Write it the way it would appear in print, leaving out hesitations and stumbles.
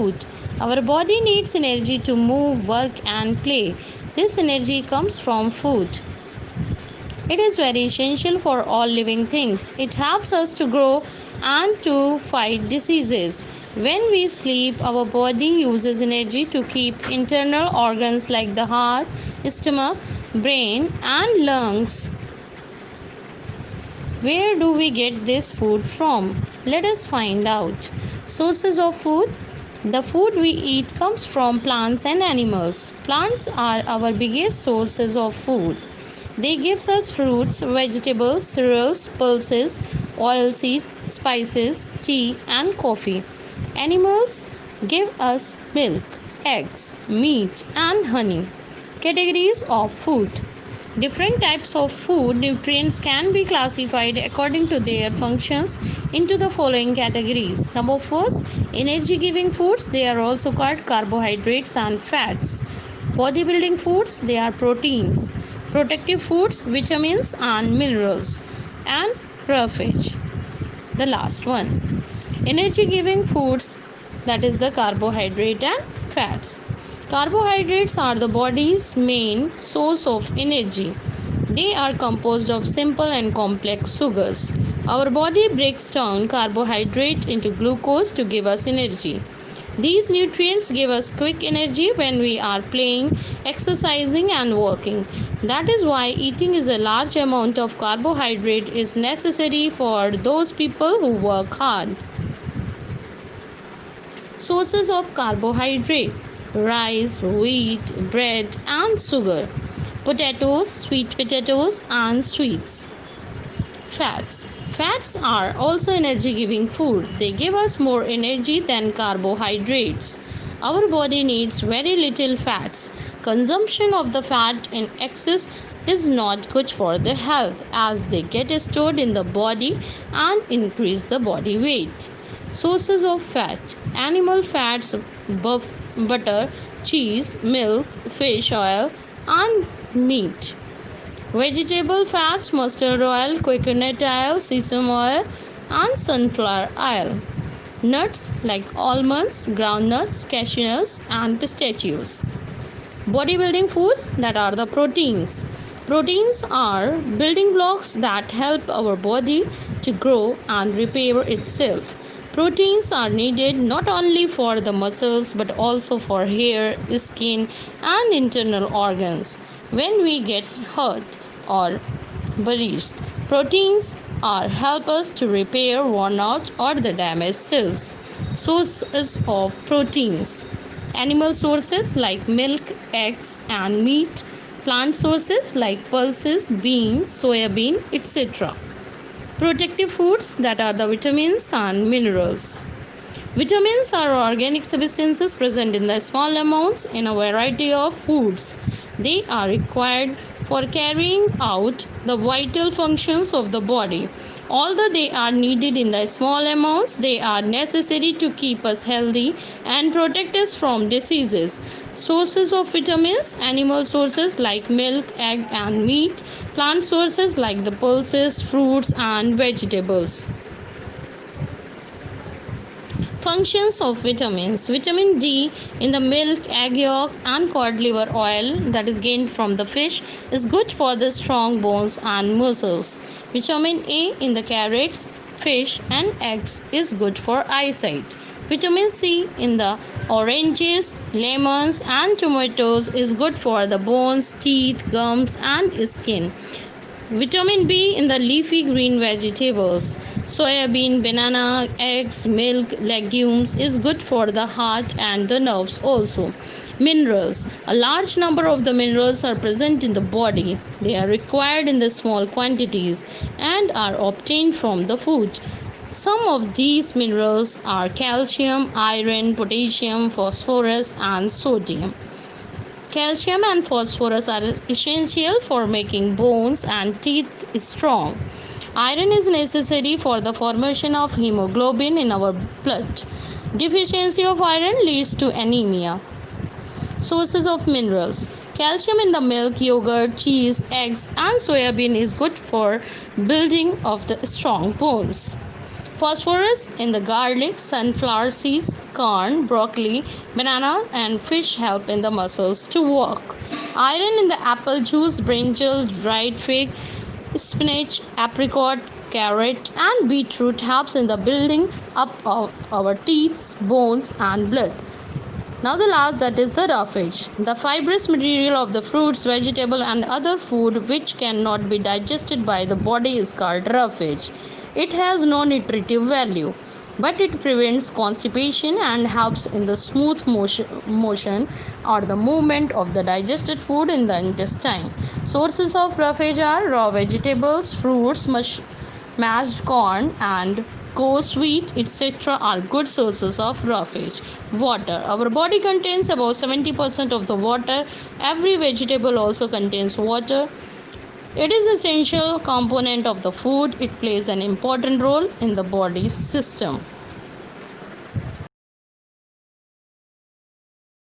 food. Our body needs energy to move, work, and play. This energy comes from food. It is very essential for all living things. It helps us to grow and to fight diseases. When we sleep, our body uses energy to keep internal organs like the heart, stomach, brain, and lungs. Where do we get this food from? Let us find out. Sources of food. The food we eat comes from plants and animals. Plants are our biggest sources of food. They give us fruits, vegetables, cereals, pulses, oilseeds, spices, tea, and coffee. Animals give us milk, eggs, meat, and honey. Categories of food. Different types of food nutrients can be classified according to their functions into the following categories. Number first, energy giving foods. They are also called carbohydrates and fats. Bodybuilding foods. They are proteins. Protective foods, vitamins and minerals. And roughage, the last one. Energy giving foods, that is the carbohydrate and fats. Carbohydrates are the body's main source of energy. They are composed of simple and complex sugars. Our body breaks down carbohydrate into glucose to give us energy. These nutrients give us quick energy when we are playing, exercising and working. That is why eating is a large amount of carbohydrate is necessary for those people who work hard. Sources of carbohydrate: rice, wheat, bread and sugar, potatoes, sweet potatoes and sweets. Fats. Fats are also energy giving food. They give us more energy than carbohydrates. Our body needs very little fats. Consumption of the fat in excess is not good for the health as they get stored in the body and increase the body weight. Sources of fat: animal fats, butter, cheese, milk, fish oil and meat. Vegetable fats: mustard oil, coconut oil, sesame oil and sunflower oil. Nuts like almonds, groundnuts, cashew nuts and pistachios. Bodybuilding foods, that are the proteins. Proteins are building blocks that help our body to grow and repair itself. Proteins are needed not only for the muscles but also for hair, skin and internal organs. When we get hurt or bruised, proteins are help us to repair worn out or the damaged cells. Sources of proteins: animal sources like milk, eggs and meat. Plant sources like pulses, beans, soya bean, etc. Protective foods, that are the vitamins and minerals. Vitamins are organic substances present in the small amounts in a variety of foods. They are required for carrying out the vital functions of the body. Although they are needed in the small amounts, they are necessary to keep us healthy and protect us from diseases. Sources of vitamins: animal sources like milk, egg and meat. Plant sources like the pulses, fruits and vegetables. Functions of vitamins: vitamin D in the milk, egg yolk and cod liver oil that is gained from the fish is good for the strong bones and muscles. Vitamin A in the carrots, fish and eggs is good for eyesight. Vitamin C in the oranges, lemons and tomatoes is good for the bones, teeth, gums and skin. Vitamin B in the leafy green vegetables, soya bean, banana, eggs, milk, legumes is good for the heart and the nerves also. Minerals: a large number of the minerals are present in the body. They are required in the small quantities and are obtained from the food. Some of these minerals are calcium, iron, potassium, phosphorus and sodium. Calcium and phosphorus are essential for making bones and teeth strong. Iron is necessary for the formation of hemoglobin in our blood. Deficiency of iron leads to anemia. Sources of minerals: calcium in the milk, yogurt, cheese, eggs and soya bean is good for building of the strong bones. phosphorus in the garlic, sunflower seeds, corn, broccoli, banana, and fish help in the muscles to work. Iron in the apple juice, brinjal, dried fig, spinach, apricot, carrot, and beetroot helps in the building up of our teeth, bones, and blood. Now the last, that is the roughage. The fibrous material of the fruits, vegetable, and other food which cannot be digested by the body is called roughage. It has no nutritive value, but it prevents constipation and helps in the smooth motion or the movement of the digested food in the intestine. Sources of roughage are raw vegetables, fruits, mashed corn, and coarse wheat, etc. are good sources of roughage. Water. Our body contains about 70% of the water. Every vegetable also contains water. It is an essential component of the food. It plays an important role in the body's system.